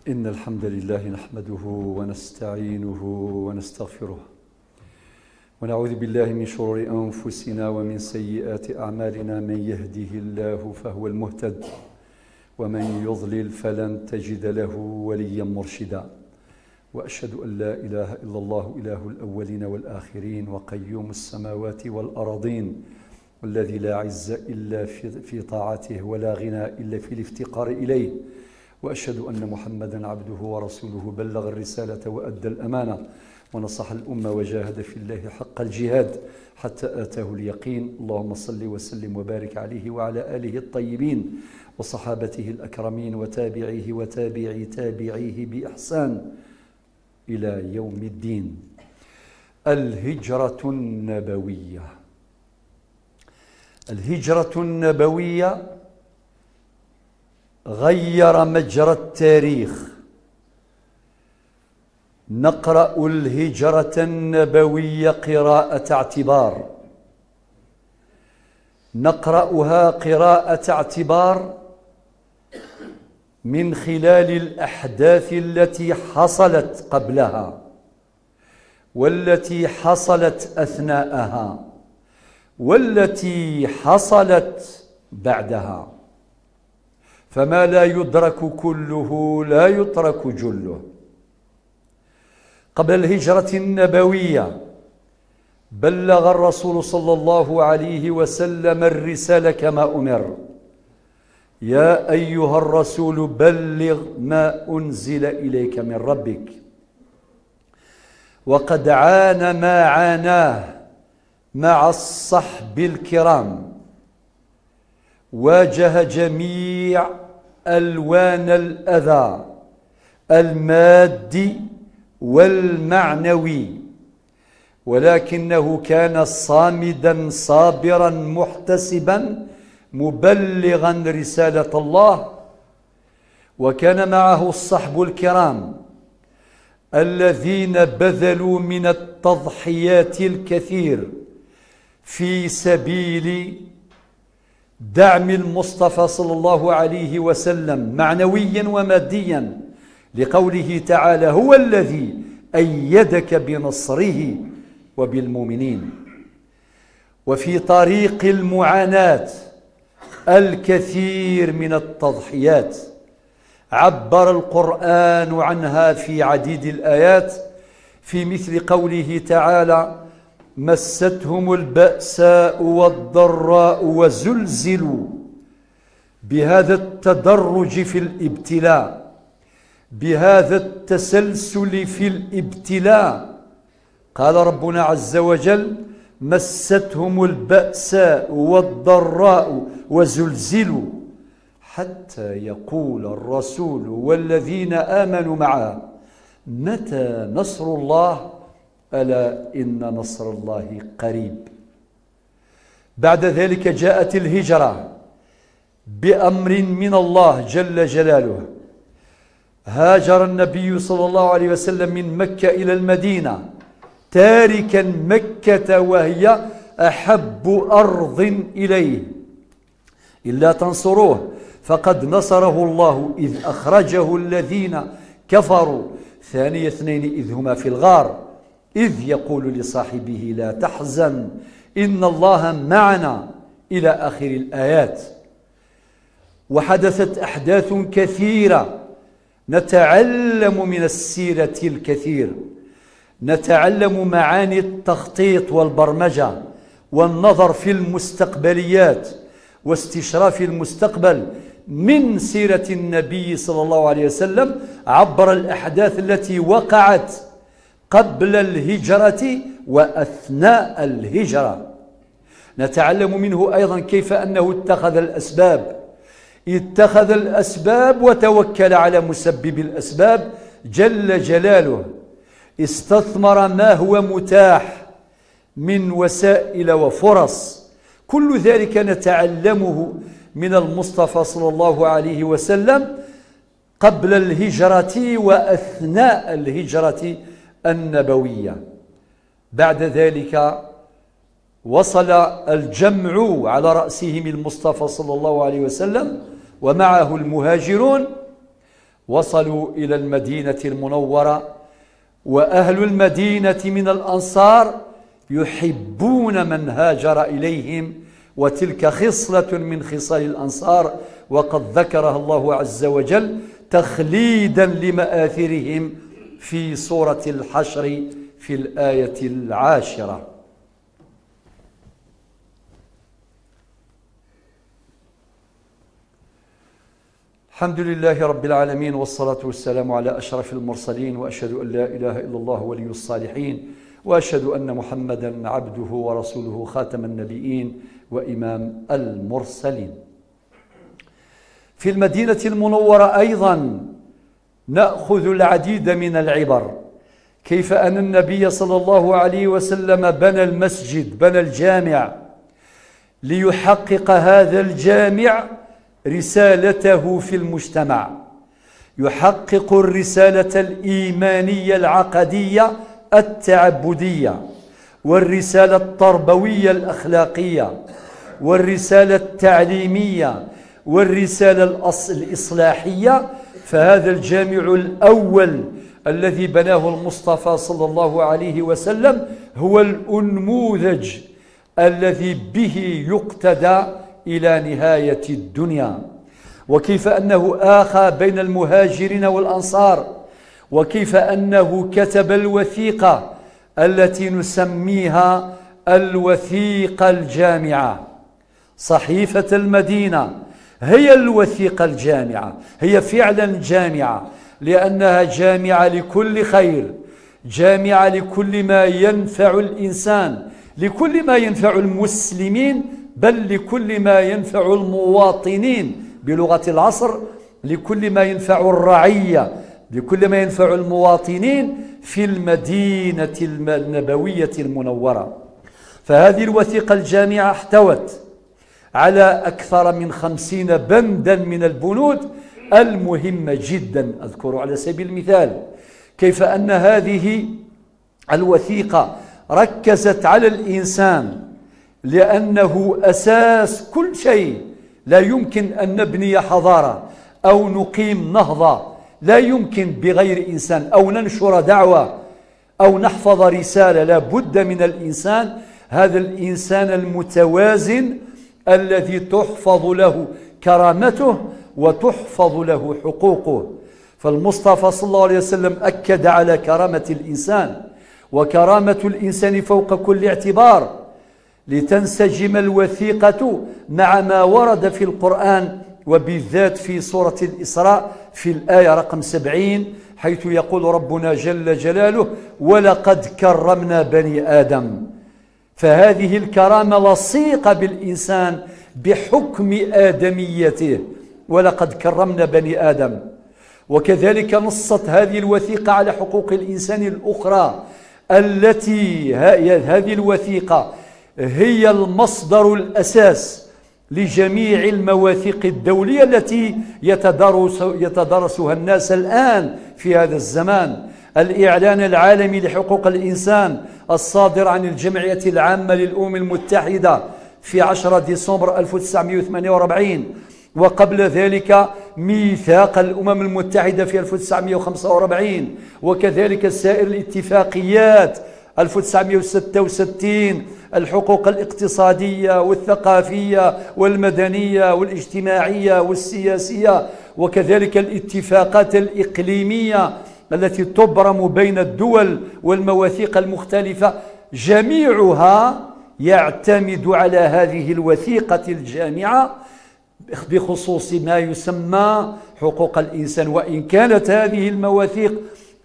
إن الحمد لله نحمده ونستعينه ونستغفره ونعوذ بالله من شرور أنفسنا ومن سيئات أعمالنا. من يهده الله فهو المهتد ومن يضلل فلن تجد له وليا مرشدا. وأشهد أن لا إله إلا الله إله الأولين والآخرين وقيوم السماوات والأراضين والذي لا عز إلا في طاعته ولا غنى إلا في الافتقار إليه. وأشهد أن محمدا عبده ورسوله بلغ الرسالة وأدى الأمانة ونصح الأمة وجاهد في الله حق الجهاد حتى آتاه اليقين. اللهم صل وسلم وبارك عليه وعلى آله الطيبين وصحابته الأكرمين وتابعيه وتابعي تابعيه بإحسان إلى يوم الدين. الهجرة النبوية. الهجرة النبوية غير مجرى التاريخ. نقرأ الهجرة النبوية قراءة اعتبار، نقرأها قراءة اعتبار من خلال الأحداث التي حصلت قبلها والتي حصلت أثناءها والتي حصلت بعدها، فما لا يدرك كله لا يترك جله. قبل الهجرة النبوية بلغ الرسول صلى الله عليه وسلم الرسالة كما أمر: يا أيها الرسول بلغ ما أنزل إليك من ربك. وقد عانى ما عاناه مع الصحب الكرام، واجه جميع ألوان الأذى المادي والمعنوي، ولكنه كان صامدا صابرا محتسبا مبلغا رسالة الله. وكان معه الصحب الكرام الذين بذلوا من التضحيات الكثير في سبيل دعم المصطفى صلى الله عليه وسلم معنويا وماديا، لقوله تعالى: هو الذي أيدك بنصره وبالمؤمنين. وفي طريق المعاناة الكثير من التضحيات عبر القرآن عنها في عديد الآيات، في مثل قوله تعالى: مستهم البأساء والضراء وزلزلوا. بهذا التدرج في الابتلاء، بهذا التسلسل في الابتلاء، قال ربنا عز وجل: مستهم البأساء والضراء وزلزلوا، حتى يقول الرسول والذين آمنوا معه: متى نصر الله؟ ألا إن نصر الله قريب. بعد ذلك جاءت الهجرة بأمر من الله جل جلاله. هاجر النبي صلى الله عليه وسلم من مكة إلى المدينة، تاركا مكة وهي أحب أرض إليه. إلا تنصروه فقد نصره الله إذ أخرجه الذين كفروا ثاني اثنين إذ هما في الغار إذ يقول لصاحبه لا تحزن إن الله معنا إلى آخر الآيات. وحدثت أحداث كثيرة نتعلم من السيرة الكثير، نتعلم معاني التخطيط والبرمجة والنظر في المستقبليات واستشراف المستقبل من سيرة النبي صلى الله عليه وسلم عبر الأحداث التي وقعت قبل الهجرة وأثناء الهجرة. نتعلم منه أيضا كيف أنه اتخذ الأسباب وتوكل على مسبب الأسباب جل جلاله. استثمر ما هو متاح من وسائل وفرص. كل ذلك نتعلمه من المصطفى صلى الله عليه وسلم قبل الهجرة وأثناء الهجرة النبوية. بعد ذلك وصل الجمع على رأسهم المصطفى صلى الله عليه وسلم ومعه المهاجرون، وصلوا إلى المدينة المنورة، وأهل المدينة من الأنصار يحبون من هاجر إليهم، وتلك خصلة من خصال الأنصار، وقد ذكرها الله عز وجل تخليدا لمآثرهم في سورة الحشر في الآية 10. الحمد لله رب العالمين، والصلاة والسلام على أشرف المرسلين، وأشهد أن لا إله إلا الله ولي الصالحين، وأشهد أن محمدا عبده ورسوله خاتم النبيين وإمام المرسلين. في المدينة المنورة أيضا نأخذ العديد من العبر، كيف أن النبي صلى الله عليه وسلم بنى المسجد، بنى الجامع، ليحقق هذا الجامع رسالته في المجتمع، يحقق الرسالة الإيمانية العقدية التعبدية، والرسالة التربوية الأخلاقية، والرسالة التعليمية، والرسالة الإصلاحية. فهذا الجامع الأول الذي بناه المصطفى صلى الله عليه وسلم هو الأنموذج الذي به يقتدى إلى نهاية الدنيا. وكيف أنه آخى بين المهاجرين والأنصار، وكيف أنه كتب الوثيقة التي نسميها الوثيقة الجامعة. صحيفة المدينة هي الوثيقة الجامعة، هي فعلا جامعة، لأنها جامعة لكل خير، جامعة لكل ما ينفع الإنسان، لكل ما ينفع المسلمين، بل لكل ما ينفع المواطنين بلغة العصر، لكل ما ينفع الرعية، لكل ما ينفع المواطنين في المدينة النبوية المنورة. فهذه الوثيقة الجامعة احتوت على أكثر من 50 بندا من البنود المهمة جدا. أذكر على سبيل المثال كيف أن هذه الوثيقة ركزت على الإنسان، لأنه أساس كل شيء. لا يمكن أن نبني حضارة أو نقيم نهضة، لا يمكن بغير إنسان، أو ننشر دعوة أو نحفظ رسالة. لا بد من الإنسان، هذا الإنسان المتوازن الذي تحفظ له كرامته وتحفظ له حقوقه. فالمصطفى صلى الله عليه وسلم أكد على كرامة الإنسان، وكرامة الإنسان فوق كل اعتبار، لتنسجم الوثيقة مع ما ورد في القرآن، وبالذات في سورة الإسراء في الآية رقم 70، حيث يقول ربنا جل جلاله: ولقد كرمنا بني آدم. فهذه الكرامة لصيقة بالإنسان بحكم آدميته، ولقد كرمنا بني آدم. وكذلك نصت هذه الوثيقة على حقوق الإنسان الأخرى، التي هذه الوثيقة هي المصدر الأساس لجميع المواثيق الدولية التي يتدارسها الناس الآن في هذا الزمان. الإعلان العالمي لحقوق الإنسان الصادر عن الجمعية العامة للأمم المتحدة في 10 ديسمبر 1948، وقبل ذلك ميثاق الأمم المتحدة في 1945، وكذلك سائر الاتفاقيات 1966، الحقوق الاقتصادية والثقافية والمدنية والاجتماعية والسياسية، وكذلك الاتفاقات الإقليمية التي تبرم بين الدول والمواثيق المختلفة. جميعها يعتمد على هذه الوثيقة الجامعة بخصوص ما يسمى حقوق الإنسان. وإن كانت هذه المواثيق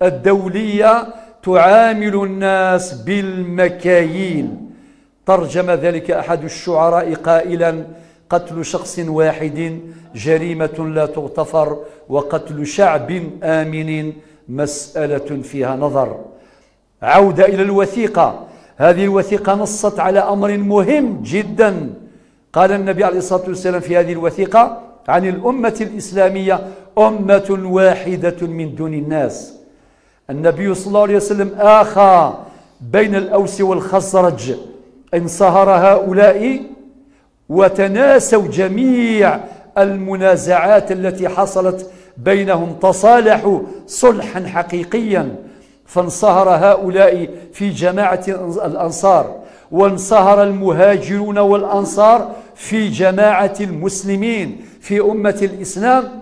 الدولية تعامل الناس بالمكاييل، ترجم ذلك أحد الشعراء قائلا: قتل شخص واحد جريمة لا تغتفر، وقتل شعب آمن مسألة فيها نظر. عودة إلى الوثيقة. هذه الوثيقة نصت على أمر مهم جدا. قال النبي عليه الصلاة والسلام في هذه الوثيقة عن الأمة الإسلامية: أمة واحدة من دون الناس. النبي صلى الله عليه وسلم آخى بين الأوس والخزرج، انصهر هؤلاء وتناسوا جميع المنازعات التي حصلت بينهم تصالحوا صلحا حقيقيا، فانصهر هؤلاء في جماعة الأنصار، وانصهر المهاجرون والأنصار في جماعة المسلمين في أمة الإسلام،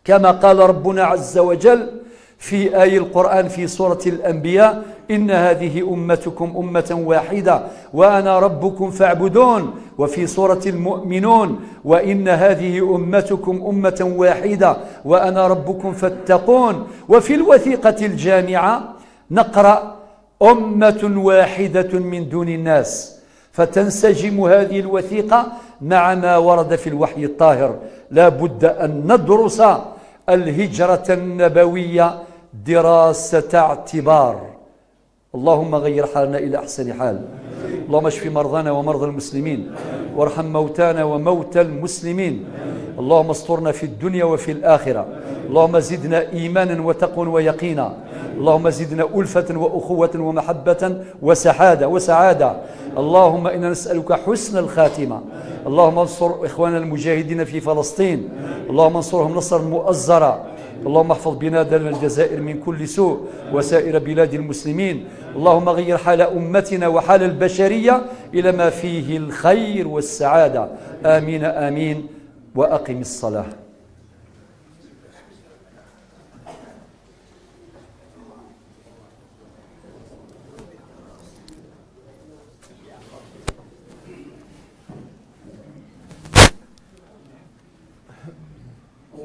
كما قال ربنا عز وجل في آية القرآن في سورة الأنبياء: إن هذه أمتكم أمة واحدة وأنا ربكم فاعبدون. وفي سورة المؤمنون: وإن هذه أمتكم أمة واحدة وأنا ربكم فاتقون. وفي الوثيقة الجامعة نقرأ: أمة واحدة من دون الناس. فتنسجم هذه الوثيقة مع ما ورد في الوحي الطاهر. لا بد أن ندرس الهجرة النبوية دراسة اعتبار. اللهم غير حالنا إلى أحسن حال. اللهم اشف مرضانا ومرضى المسلمين، وارحم موتانا وموتى المسلمين. اللهم استرنا في الدنيا وفي الآخرة. اللهم زدنا إيمانا وتقوى ويقينا. اللهم زدنا ألفة وأخوة ومحبة وسعادة. اللهم إنا نسألك حسن الخاتمة. اللهم انصر إخواننا المجاهدين في فلسطين، اللهم انصرهم نصرا مؤزرا. اللهم احفظ بلادنا الجزائر من كل سوء وسائر بلاد المسلمين. اللهم غير حال أمتنا وحال البشرية إلى ما فيه الخير والسعادة. آمين آمين. وأقم الصلاة.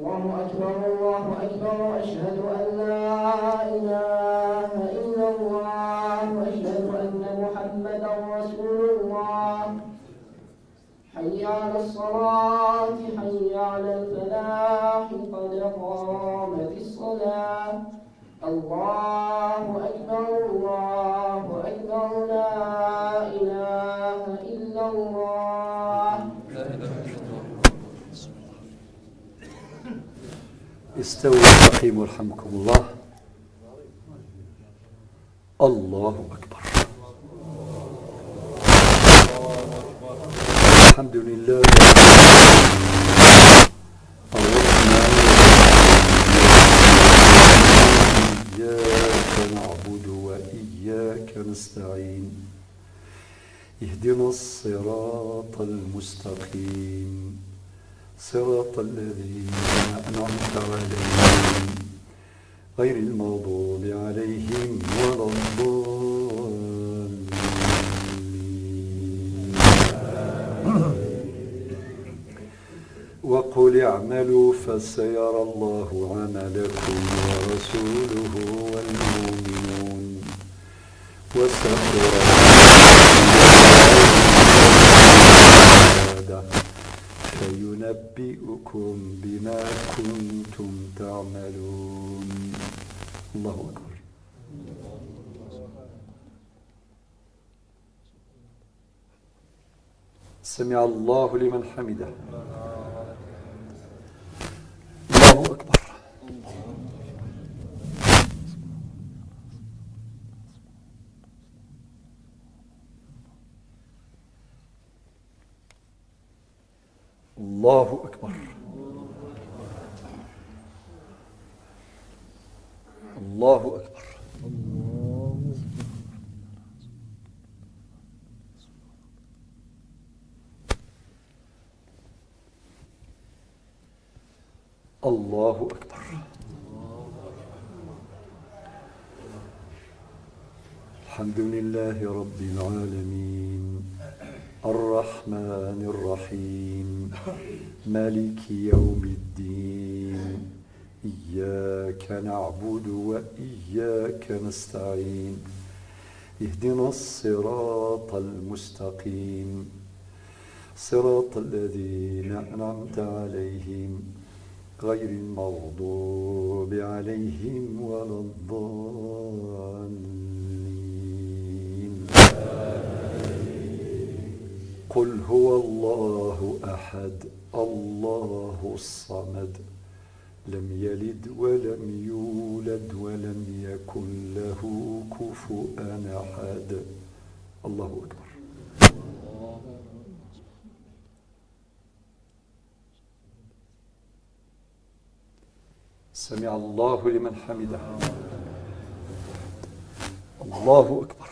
الله أكبر الله أكبر، أشهد أن لا إله إلا الله وأشهد أن محمدا رسول الله. حي على الصلاة حي على الفلاح، قد قامت الصلاة. الله أكبر الله أكبر، لا إله إلا الله. استووا واستقيموا رحمكم الله. الله أكبر. الحمد لله إياك نعبد وإياك نستعين، اهدنا الصراط المستقيم، صراط الذين أنعمت عليهم غير المغضوب عليهم ولا الضالين. وقل اعملوا فسيرى الله عملكم ورسوله والمؤمنون فينبئكم بما كنتم تعملون. الله أكبر. سمع الله لمن حمده. الله أكبر. الله أكبر. الله أكبر. الله أكبر. الحمد لله رب العالمين، الرحمن الرحيم، مالك يوم الدين، إياك نعبد وإياك نستعين، اهدنا الصراط المستقيم، صراط الذين أنعمت عليهم غير المغضوب عليهم ولا الضالين. قل هو الله أحد الله الصمد لم يلد ولم يولد ولم يكن له كفوا أحد. الله أكبر. سمع الله لمن حمده. الله أكبر.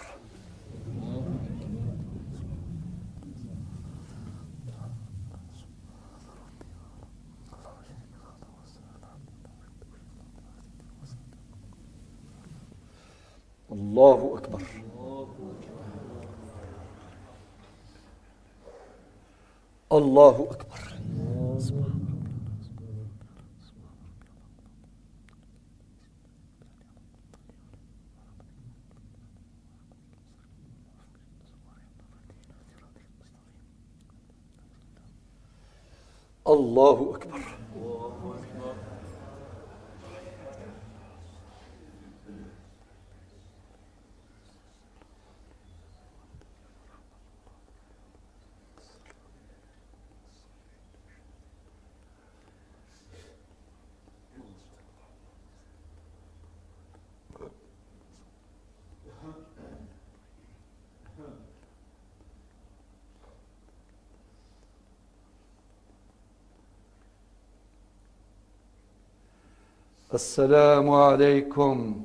الله أكبر. الله أكبر. الله أكبر. السلام عليكم